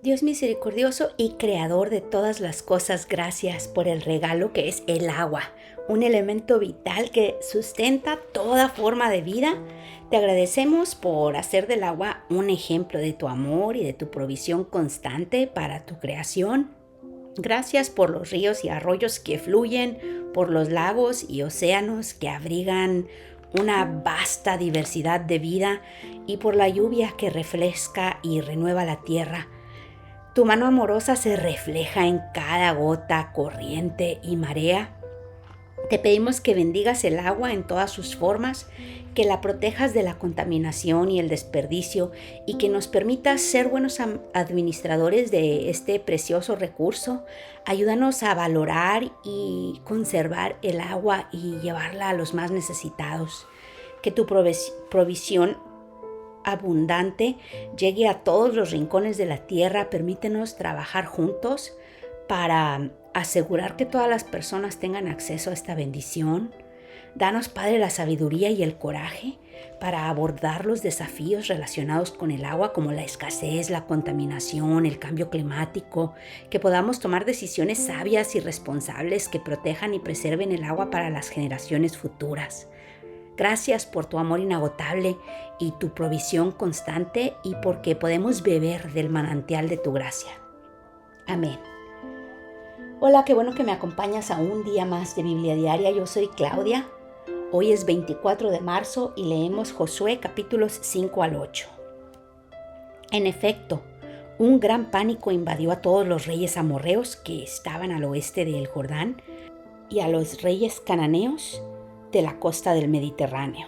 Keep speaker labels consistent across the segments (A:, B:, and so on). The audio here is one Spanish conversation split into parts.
A: Dios misericordioso y creador de todas las cosas, gracias por el regalo que es el agua, un elemento vital que sustenta toda forma de vida. Te agradecemos por hacer del agua un ejemplo de tu amor y de tu provisión constante para tu creación. Gracias por los ríos y arroyos que fluyen, por los lagos y océanos que abrigan una vasta diversidad de vida y por la lluvia que refresca y renueva la tierra. Tu mano amorosa se refleja en cada gota, corriente y marea. Te pedimos que bendigas el agua en todas sus formas, que la protejas de la contaminación y el desperdicio y que nos permitas ser buenos administradores de este precioso recurso. Ayúdanos a valorar y conservar el agua y llevarla a los más necesitados. Que tu provisión abundante llegue a todos los rincones de la tierra. Permítenos trabajar juntos para asegurar que todas las personas tengan acceso a esta bendición. Danos, Padre, la sabiduría y el coraje para abordar los desafíos relacionados con el agua, como la escasez, la contaminación, el cambio climático, que podamos tomar decisiones sabias y responsables que protejan y preserven el agua para las generaciones futuras. Gracias por tu amor inagotable y tu provisión constante y porque podemos beber del manantial de tu gracia. Amén. Hola, qué bueno que me acompañas a un día más de Biblia Diaria. Yo soy Claudia. Hoy es 24 de marzo y leemos Josué capítulos 5 al 8. En efecto, un gran pánico invadió a todos los reyes amorreos que estaban al oeste del Jordán y a los reyes cananeos de la costa del Mediterráneo,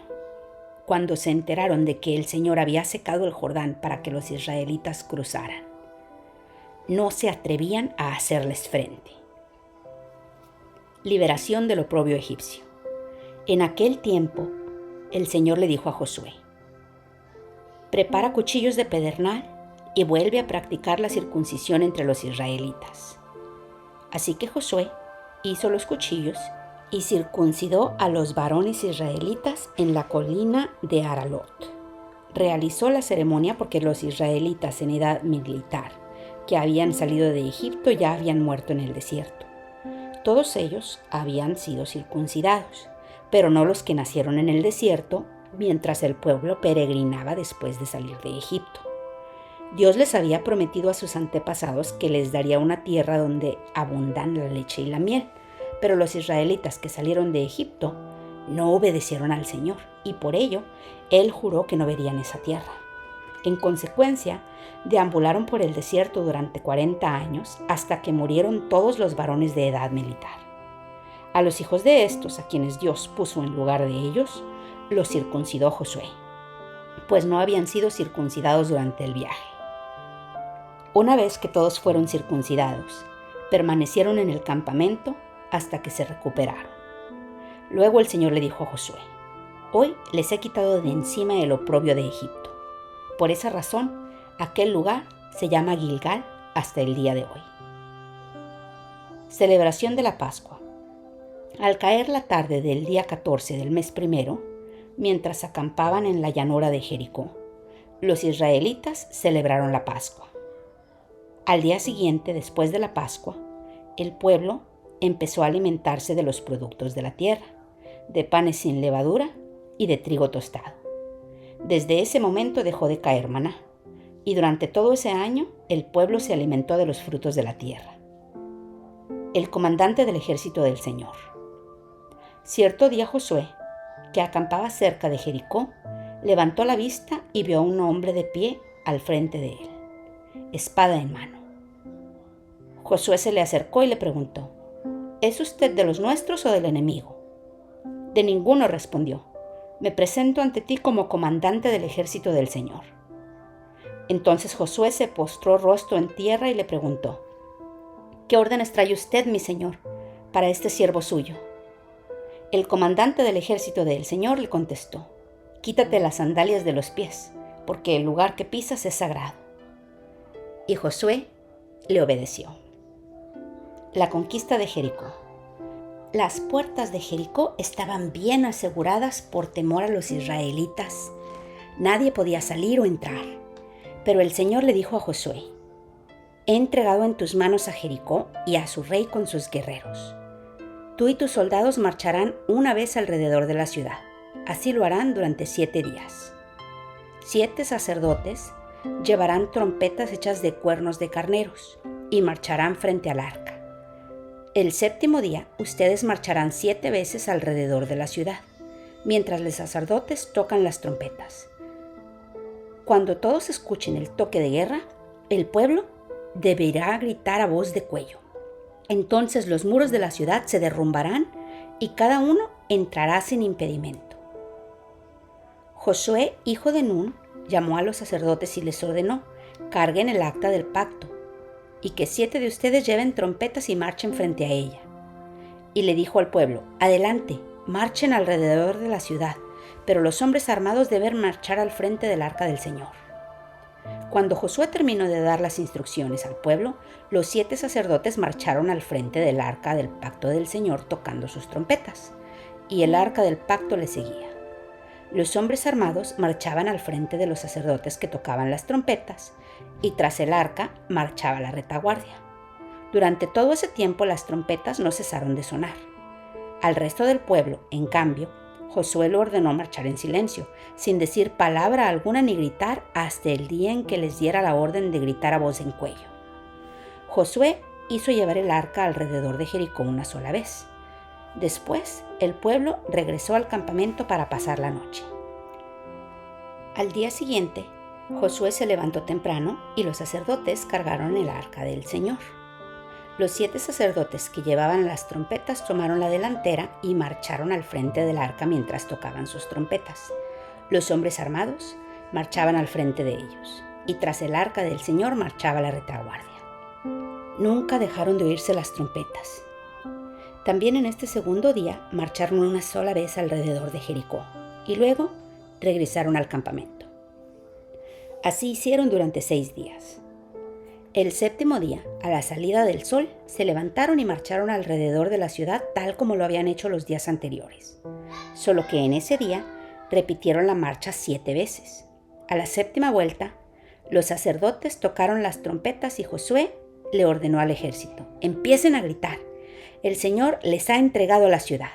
A: cuando se enteraron de que el Señor había secado el Jordán para que los israelitas cruzaran. No se atrevían a hacerles frente. Liberación del oprobio egipcio. En aquel tiempo, el Señor le dijo a Josué: prepara cuchillos de pedernal y vuelve a practicar la circuncisión entre los israelitas. Así que Josué hizo los cuchillos y circuncidó a los varones israelitas en la colina de Aralot. Realizó la ceremonia porque los israelitas en edad militar que habían salido de Egipto ya habían muerto en el desierto. Todos ellos habían sido circuncidados, pero no los que nacieron en el desierto mientras el pueblo peregrinaba después de salir de Egipto. Dios les había prometido a sus antepasados que les daría una tierra donde abundan la leche y la miel, pero los israelitas que salieron de Egipto no obedecieron al Señor y por ello Él juró que no verían esa tierra. En consecuencia, deambularon por el desierto durante 40 años hasta que murieron todos los varones de edad militar. A los hijos de estos, a quienes Dios puso en lugar de ellos, los circuncidó Josué, pues no habían sido circuncidados durante el viaje. Una vez que todos fueron circuncidados, permanecieron en el campamento hasta que se recuperaron. Luego el Señor le dijo a Josué: hoy les he quitado de encima el oprobio de Egipto. Por esa razón, aquel lugar se llama Gilgal hasta el día de hoy. Celebración de la Pascua. Al caer la tarde del día 14 del mes primero, mientras acampaban en la llanura de Jericó, los israelitas celebraron la Pascua. Al día siguiente, después de la Pascua, el pueblo empezó a alimentarse de los productos de la tierra, de panes sin levadura y de trigo tostado. Desde ese momento dejó de caer maná, y durante todo ese año el pueblo se alimentó de los frutos de la tierra. El comandante del ejército del Señor. Cierto día Josué, que acampaba cerca de Jericó, levantó la vista y vio a un hombre de pie al frente de él, espada en mano. Josué se le acercó y le preguntó: ¿es usted de los nuestros o del enemigo? De ninguno, respondió. Me presento ante ti como comandante del ejército del Señor. Entonces Josué se postró rostro en tierra y le preguntó: ¿qué órdenes trae usted, mi señor, para este siervo suyo? El comandante del ejército del Señor le contestó: quítate las sandalias de los pies, porque el lugar que pisas es sagrado. Y Josué le obedeció. La conquista de Jericó. Las puertas de Jericó estaban bien aseguradas por temor a los israelitas. Nadie podía salir o entrar. Pero el Señor le dijo a Josué: he entregado en tus manos a Jericó y a su rey con sus guerreros. Tú y tus soldados marcharán una vez alrededor de la ciudad. Así lo harán durante 7 días. 7 sacerdotes llevarán trompetas hechas de cuernos de carneros y marcharán frente al arca. El 7º día ustedes marcharán 7 veces alrededor de la ciudad, mientras los sacerdotes tocan las trompetas. Cuando todos escuchen el toque de guerra, el pueblo deberá gritar a voz de cuello. Entonces los muros de la ciudad se derrumbarán y cada uno entrará sin impedimento. Josué, hijo de Nun, llamó a los sacerdotes y les ordenó: carguen el acta del pacto, y que 7 de ustedes lleven trompetas y marchen frente a ella. Y le dijo al pueblo: adelante, marchen alrededor de la ciudad, pero los hombres armados deben marchar al frente del arca del Señor. Cuando Josué terminó de dar las instrucciones al pueblo, los 7 sacerdotes marcharon al frente del arca del pacto del Señor tocando sus trompetas, y el arca del pacto le seguía. Los hombres armados marchaban al frente de los sacerdotes que tocaban las trompetas, y tras el arca marchaba la retaguardia. Durante todo ese tiempo las trompetas no cesaron de sonar. Al resto del pueblo, en cambio, Josué lo ordenó marchar en silencio, sin decir palabra alguna ni gritar hasta el día en que les diera la orden de gritar a voz en cuello. Josué hizo llevar el arca alrededor de Jericó una sola vez. Después, el pueblo regresó al campamento para pasar la noche. Al día siguiente, Josué se levantó temprano y los sacerdotes cargaron el arca del Señor. Los 7 sacerdotes que llevaban las trompetas tomaron la delantera y marcharon al frente del arca mientras tocaban sus trompetas. Los hombres armados marchaban al frente de ellos, y tras el arca del Señor marchaba la retaguardia. Nunca dejaron de oírse las trompetas. También en este 2º día marcharon una sola vez alrededor de Jericó, y luego regresaron al campamento. Así hicieron durante 6 días. El 7º día, a la salida del sol, se levantaron y marcharon alrededor de la ciudad tal como lo habían hecho los días anteriores. Solo que en ese día repitieron la marcha 7 veces. A la 7ª vuelta, los sacerdotes tocaron las trompetas y Josué le ordenó al ejército: empiecen a gritar, el Señor les ha entregado la ciudad.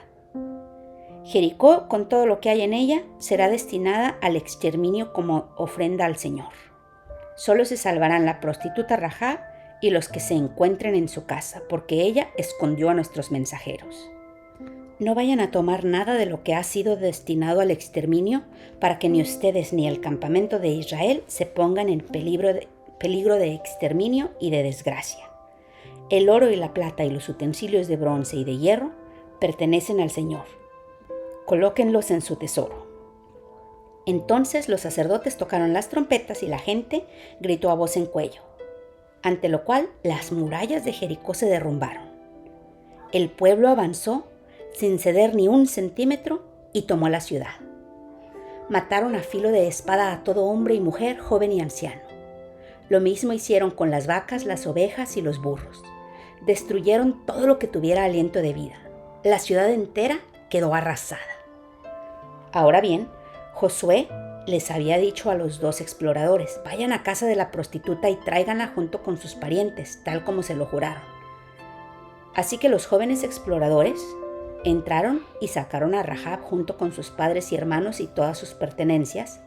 A: Jericó, con todo lo que hay en ella, será destinada al exterminio como ofrenda al Señor. Solo se salvarán la prostituta Rahab y los que se encuentren en su casa, porque ella escondió a nuestros mensajeros. No vayan a tomar nada de lo que ha sido destinado al exterminio, para que ni ustedes ni el campamento de Israel se pongan en peligro de exterminio y de desgracia. El oro y la plata y los utensilios de bronce y de hierro pertenecen al Señor. Colóquenlos en su tesoro. Entonces los sacerdotes tocaron las trompetas y la gente gritó a voz en cuello, ante lo cual las murallas de Jericó se derrumbaron. El pueblo avanzó sin ceder ni un centímetro y tomó la ciudad. Mataron a filo de espada a todo hombre y mujer, joven y anciano. Lo mismo hicieron con las vacas, las ovejas y los burros. Destruyeron todo lo que tuviera aliento de vida. La ciudad entera quedó arrasada. Ahora bien, Josué les había dicho a los 2 exploradores: vayan a casa de la prostituta y tráiganla junto con sus parientes, tal como se lo juraron. Así que los jóvenes exploradores entraron y sacaron a Rahab junto con sus padres y hermanos y todas sus pertenencias,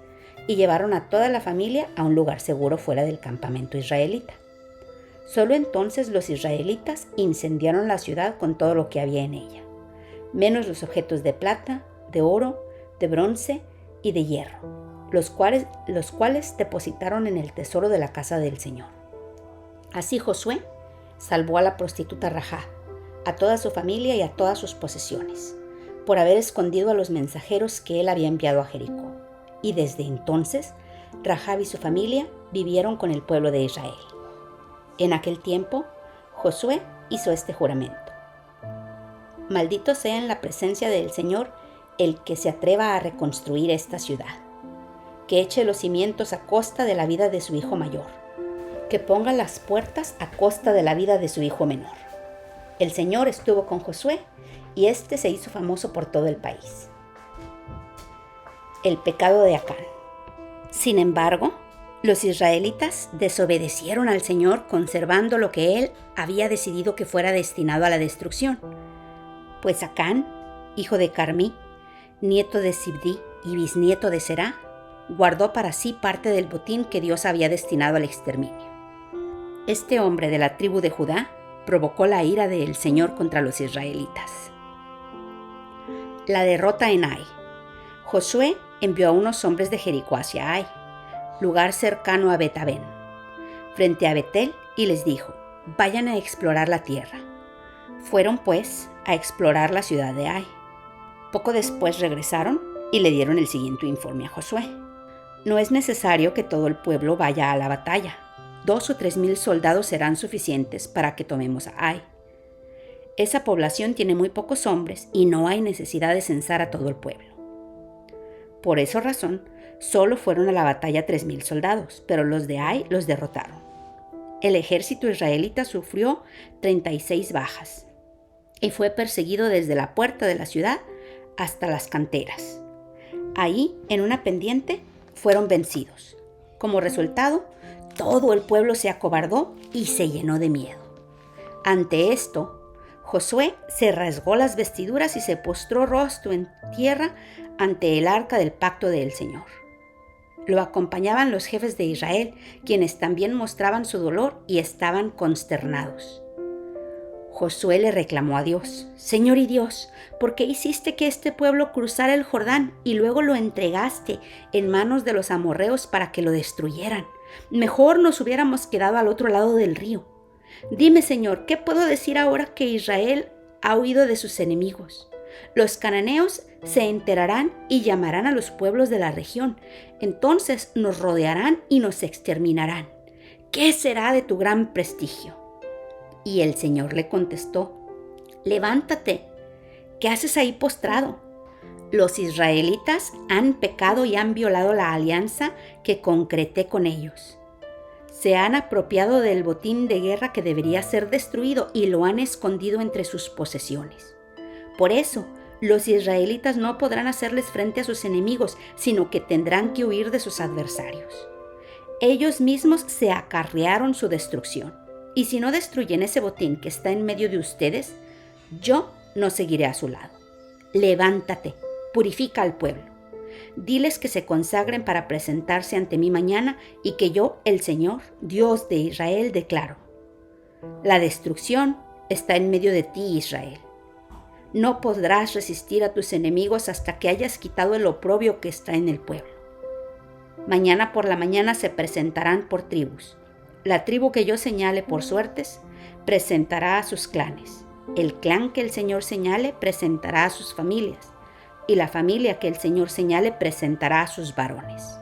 A: y llevaron a toda la familia a un lugar seguro fuera del campamento israelita. Solo entonces los israelitas incendiaron la ciudad con todo lo que había en ella, menos los objetos de plata, de oro, de bronce y de hierro, los cuales depositaron en el tesoro de la casa del Señor. Así Josué salvó a la prostituta Rahab, a toda su familia y a todas sus posesiones, por haber escondido a los mensajeros que él había enviado a Jericó. Y desde entonces, Rahab y su familia vivieron con el pueblo de Israel. En aquel tiempo, Josué hizo este juramento: maldito sea en la presencia del Señor el que se atreva a reconstruir esta ciudad, que eche los cimientos a costa de la vida de su hijo mayor, que ponga las puertas a costa de la vida de su hijo menor. El Señor estuvo con Josué y éste se hizo famoso por todo el país. El pecado de Acán. Sin embargo, Los israelitas desobedecieron al Señor conservando lo que Él había decidido que fuera destinado a la destrucción. Pues Acán, hijo de Carmí, nieto de Zibdí y bisnieto de Será, guardó para sí parte del botín que Dios había destinado al exterminio. Este hombre de la tribu de Judá provocó la ira del Señor contra los israelitas. La derrota en Ai. Josué envió a unos hombres de Jericó hacia Ai, lugar cercano a Bet-Aven, frente a Betel, y les dijo: vayan a explorar la tierra. Fueron pues a explorar la ciudad de Ai. Poco después regresaron y le dieron el siguiente informe a Josué: no es necesario que todo el pueblo vaya a la batalla. 2 o 3 mil soldados serán suficientes para que tomemos a Ai. Esa población tiene muy pocos hombres y no hay necesidad de censar a todo el pueblo. Por esa razón, solo fueron a la batalla 3,000 soldados, pero los de Ai los derrotaron. El ejército israelita sufrió 36 bajas y fue perseguido desde la puerta de la ciudad hasta las canteras. Ahí, en una pendiente, fueron vencidos. Como resultado, todo el pueblo se acobardó y se llenó de miedo. Ante esto, Josué se rasgó las vestiduras y se postró rostro en tierra ante el arca del pacto del Señor. Lo acompañaban los jefes de Israel, quienes también mostraban su dolor y estaban consternados. Josué le reclamó a Dios: Señor y Dios, ¿por qué hiciste que este pueblo cruzara el Jordán y luego lo entregaste en manos de los amorreos para que lo destruyeran? Mejor nos hubiéramos quedado al otro lado del río. Dime, Señor, ¿qué puedo decir ahora que Israel ha huido de sus enemigos? Los cananeos se enterarán y llamarán a los pueblos de la región. Entonces nos rodearán y nos exterminarán. ¿Qué será de tu gran prestigio? Y el Señor le contestó: levántate, ¿qué haces ahí postrado? Los israelitas han pecado y han violado la alianza que concreté con ellos. Se han apropiado del botín de guerra que debería ser destruido y lo han escondido entre sus posesiones. Por eso, los israelitas no podrán hacerles frente a sus enemigos, sino que tendrán que huir de sus adversarios. Ellos mismos se acarrearon su destrucción. Y si no destruyen ese botín que está en medio de ustedes, yo no seguiré a su lado. Levántate, purifica al pueblo. Diles que se consagren para presentarse ante mí mañana y que yo, el Señor, Dios de Israel, declaro: la destrucción está en medio de ti, Israel. No podrás resistir a tus enemigos hasta que hayas quitado el oprobio que está en el pueblo. Mañana por la mañana se presentarán por tribus. La tribu que yo señale por suertes presentará a sus clanes. El clan que el Señor señale presentará a sus familias. Y la familia que el Señor señale presentará a sus varones.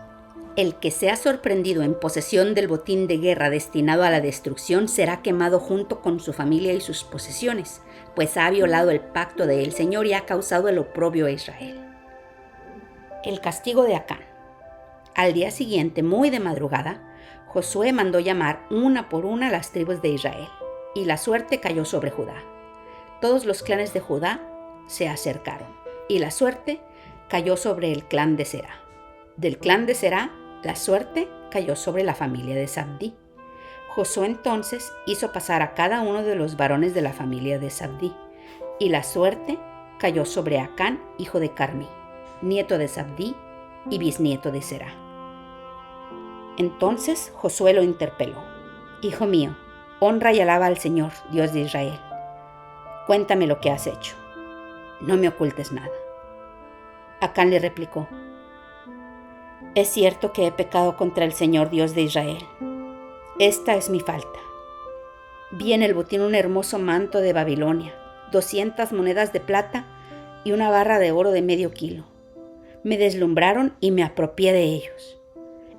A: El que sea sorprendido en posesión del botín de guerra destinado a la destrucción será quemado junto con su familia y sus posesiones, pues ha violado el pacto del Señor y ha causado el oprobio a Israel. El castigo de Acán. Al día siguiente, muy de madrugada, Josué mandó llamar una por una a las tribus de Israel, y la suerte cayó sobre Judá. Todos los clanes de Judá se acercaron, y la suerte cayó sobre el clan de Será. Del clan de Será, la suerte cayó sobre la familia de Zabdí. Josué entonces hizo pasar a cada uno de los varones de la familia de Zabdí, y la suerte cayó sobre Acán, hijo de Carmí, nieto de Zabdí y bisnieto de Será. Entonces Josué lo interpeló: Hijo mío, honra y alaba al Señor, Dios de Israel. Cuéntame lo que has hecho. No me ocultes nada. Acán le replicó: Es cierto que he pecado contra el Señor, Dios de Israel. Esta es mi falta. Vi en el botín un hermoso manto de Babilonia, 200 monedas de plata y una barra de oro de medio kilo. Me deslumbraron y me apropié de ellos.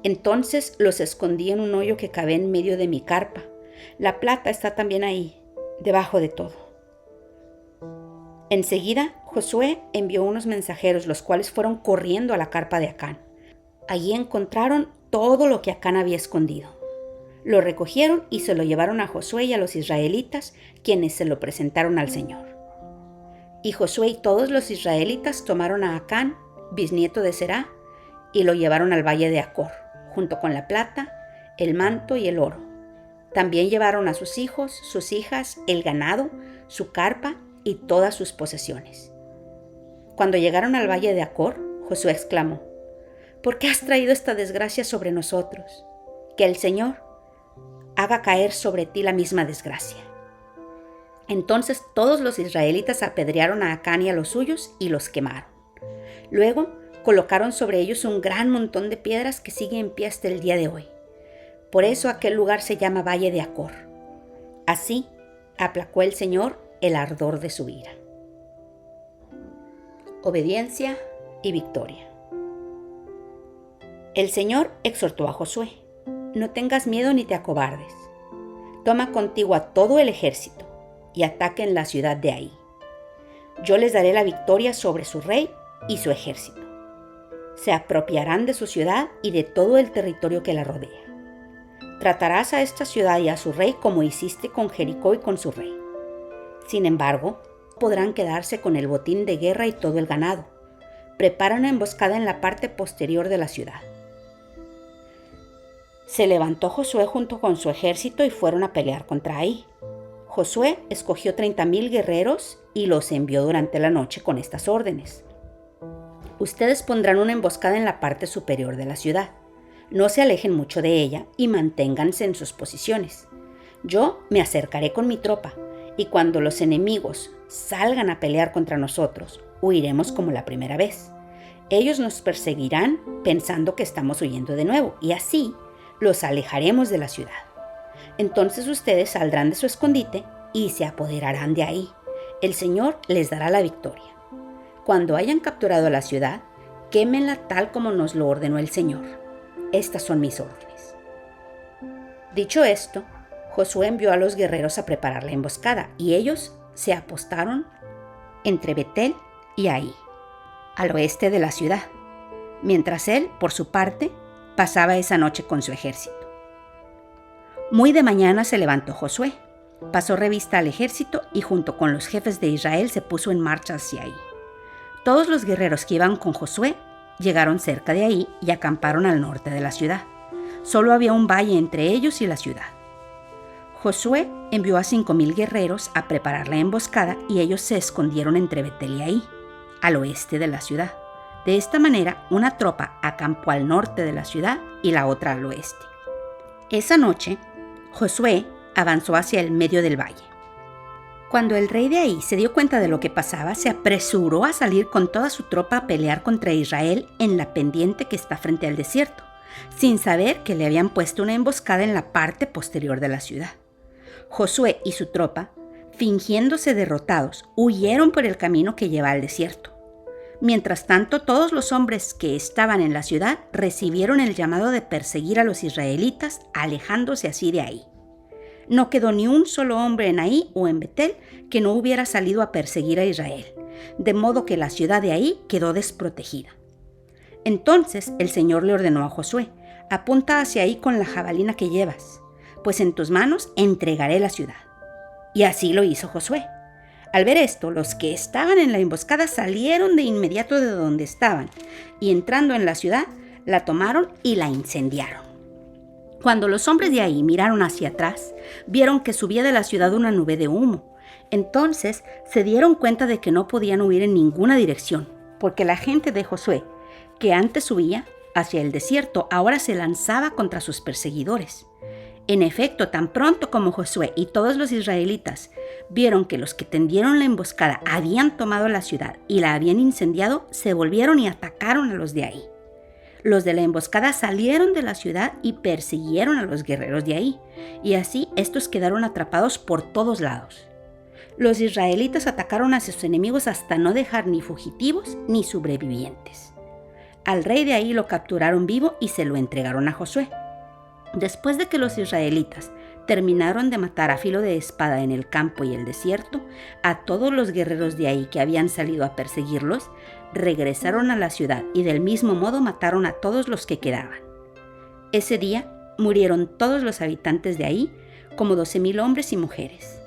A: Entonces los escondí en un hoyo que cabe en medio de mi carpa. La plata está también ahí, debajo de todo. Enseguida, Josué envió unos mensajeros, los cuales fueron corriendo a la carpa de Acán. Allí encontraron todo lo que Acán había escondido. Lo recogieron y se lo llevaron a Josué y a los israelitas, quienes se lo presentaron al Señor. Y Josué y todos los israelitas tomaron a Acán, bisnieto de Será, y lo llevaron al valle de Acor, junto con la plata, el manto y el oro. También llevaron a sus hijos, sus hijas, el ganado, su carpa y todas sus posesiones. Cuando llegaron al valle de Acor, Josué exclamó: ¿por qué has traído esta desgracia sobre nosotros? Que el Señor haga caer sobre ti la misma desgracia. Entonces todos los israelitas apedrearon a Acán y a los suyos y los quemaron. Luego colocaron sobre ellos un gran montón de piedras que sigue en pie hasta el día de hoy. Por eso aquel lugar se llama Valle de Acor. Así aplacó el Señor el ardor de su ira. Obediencia y victoria. El Señor exhortó a Josué: no tengas miedo ni te acobardes. Toma contigo a todo el ejército y ataquen la ciudad de Ai. Yo les daré la victoria sobre su rey y su ejército. Se apropiarán de su ciudad y de todo el territorio que la rodea. Tratarás a esta ciudad y a su rey como hiciste con Jericó y con su rey. Sin embargo, podrán quedarse con el botín de guerra y todo el ganado. Prepara una emboscada en la parte posterior de la ciudad. Se levantó Josué junto con su ejército y fueron a pelear contra Ai. Josué escogió 30,000 guerreros y los envió durante la noche con estas órdenes: ustedes pondrán una emboscada en la parte superior de la ciudad. No se alejen mucho de ella y manténganse en sus posiciones. Yo me acercaré con mi tropa, y cuando los enemigos salgan a pelear contra nosotros, huiremos como la primera vez. Ellos nos perseguirán pensando que estamos huyendo de nuevo, y así los alejaremos de la ciudad. Entonces ustedes saldrán de su escondite y se apoderarán de ahí. El Señor les dará la victoria. Cuando hayan capturado la ciudad, quémenla tal como nos lo ordenó el Señor. Estas son mis órdenes. Dicho esto, Josué envió a los guerreros a preparar la emboscada, y ellos se apostaron entre Betel y Ai, al oeste de la ciudad, mientras él, por su parte, pasaba esa noche con su ejército. Muy de mañana se levantó Josué, pasó revista al ejército y junto con los jefes de Israel se puso en marcha hacia Ai. Todos los guerreros que iban con Josué llegaron cerca de Ai y acamparon al norte de la ciudad. Solo había un valle entre ellos y la ciudad. Josué envió a 5,000 guerreros a preparar la emboscada y ellos se escondieron entre Betel y Ai, al oeste de la ciudad. De esta manera, una tropa acampó al norte de la ciudad y la otra al oeste. Esa noche, Josué avanzó hacia el medio del valle. Cuando el rey de Ai se dio cuenta de lo que pasaba, se apresuró a salir con toda su tropa a pelear contra Israel en la pendiente que está frente al desierto, sin saber que le habían puesto una emboscada en la parte posterior de la ciudad. Josué y su tropa, fingiéndose derrotados, huyeron por el camino que lleva al desierto. Mientras tanto, todos los hombres que estaban en la ciudad recibieron el llamado de perseguir a los israelitas, alejándose así de Ai. No quedó ni un solo hombre en Ai o en Betel que no hubiera salido a perseguir a Israel, de modo que la ciudad de Ai quedó desprotegida. Entonces el Señor le ordenó a Josué: apunta hacia Ai con la jabalina que llevas, pues en tus manos entregaré la ciudad. Y así lo hizo Josué. Al ver esto, los que estaban en la emboscada salieron de inmediato de donde estaban, y entrando en la ciudad, la tomaron y la incendiaron. Cuando los hombres de Ai miraron hacia atrás, vieron que subía de la ciudad una nube de humo. Entonces se dieron cuenta de que no podían huir en ninguna dirección, porque la gente de Josué, que antes huía hacia el desierto, ahora se lanzaba contra sus perseguidores. En efecto, tan pronto como Josué y todos los israelitas vieron que los que tendieron la emboscada habían tomado la ciudad y la habían incendiado, se volvieron y atacaron a los de Ai. Los de la emboscada salieron de la ciudad y persiguieron a los guerreros de Ai, y así estos quedaron atrapados por todos lados. Los israelitas atacaron a sus enemigos hasta no dejar ni fugitivos ni sobrevivientes. Al rey de Ai lo capturaron vivo y se lo entregaron a Josué. Después de que los israelitas terminaron de matar a filo de espada en el campo y el desierto a todos los guerreros de Ai que habían salido a perseguirlos, regresaron a la ciudad y del mismo modo mataron a todos los que quedaban. Ese día murieron todos los habitantes de Ai, como 12,000 hombres y mujeres.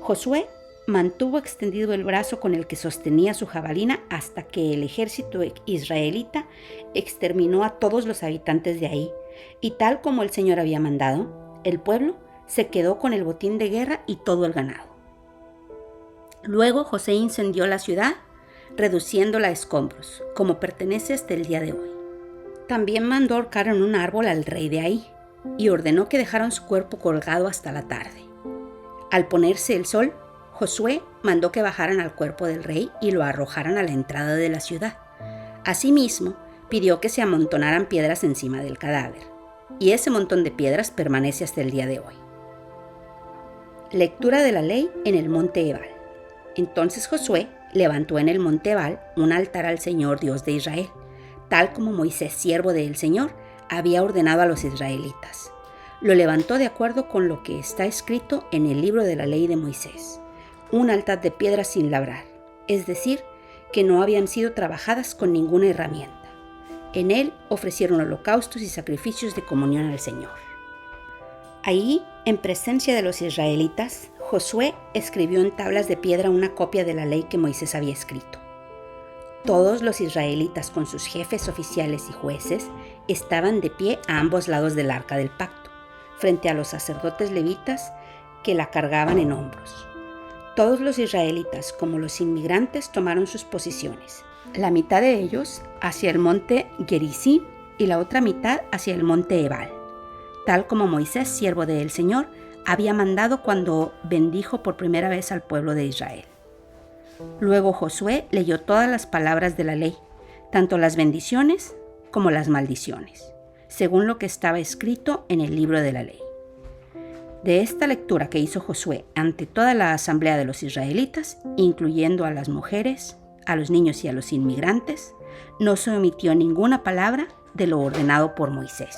A: Josué mantuvo extendido el brazo con el que sostenía su jabalina hasta que el ejército israelita exterminó a todos los habitantes de Ai, Y tal como el Señor había mandado, el pueblo se quedó con el botín de guerra y todo el ganado. Luego Josué incendió la ciudad, reduciéndola a escombros, como pertenece hasta el día de hoy. También mandó ahorcar en un árbol al rey de ahí, y ordenó que dejaran su cuerpo colgado hasta la tarde. Al ponerse el sol, Josué mandó que bajaran al cuerpo del rey y lo arrojaran a la entrada de la ciudad. Asimismo, pidió que se amontonaran piedras encima del cadáver, y ese montón de piedras permanece hasta el día de hoy. Lectura de la ley en el monte Ebal. Entonces Josué levantó en el monte Ebal un altar al Señor Dios de Israel, tal como Moisés, siervo del Señor, había ordenado a los israelitas. Lo levantó de acuerdo con lo que está escrito en el libro de la ley de Moisés, un altar de piedra sin labrar, es decir, que no habían sido trabajadas con ninguna herramienta. En él ofrecieron holocaustos y sacrificios de comunión al Señor. Ahí, en presencia de los israelitas, Josué escribió en tablas de piedra una copia de la ley que Moisés había escrito. Todos los israelitas, con sus jefes oficiales y jueces, estaban de pie a ambos lados del arca del pacto, frente a los sacerdotes levitas que la cargaban en hombros. Todos los israelitas, como los inmigrantes, tomaron sus posiciones. La mitad de ellos hacia el monte Gerizim y la otra mitad hacia el monte Ebal, tal como Moisés, siervo del Señor, había mandado cuando bendijo por primera vez al pueblo de Israel. Luego Josué leyó todas las palabras de la ley, tanto las bendiciones como las maldiciones, según lo que estaba escrito en el libro de la ley. De esta lectura que hizo Josué ante toda la asamblea de los israelitas, incluyendo a las mujeres, a los niños y a los inmigrantes, no se omitió ninguna palabra de lo ordenado por Moisés.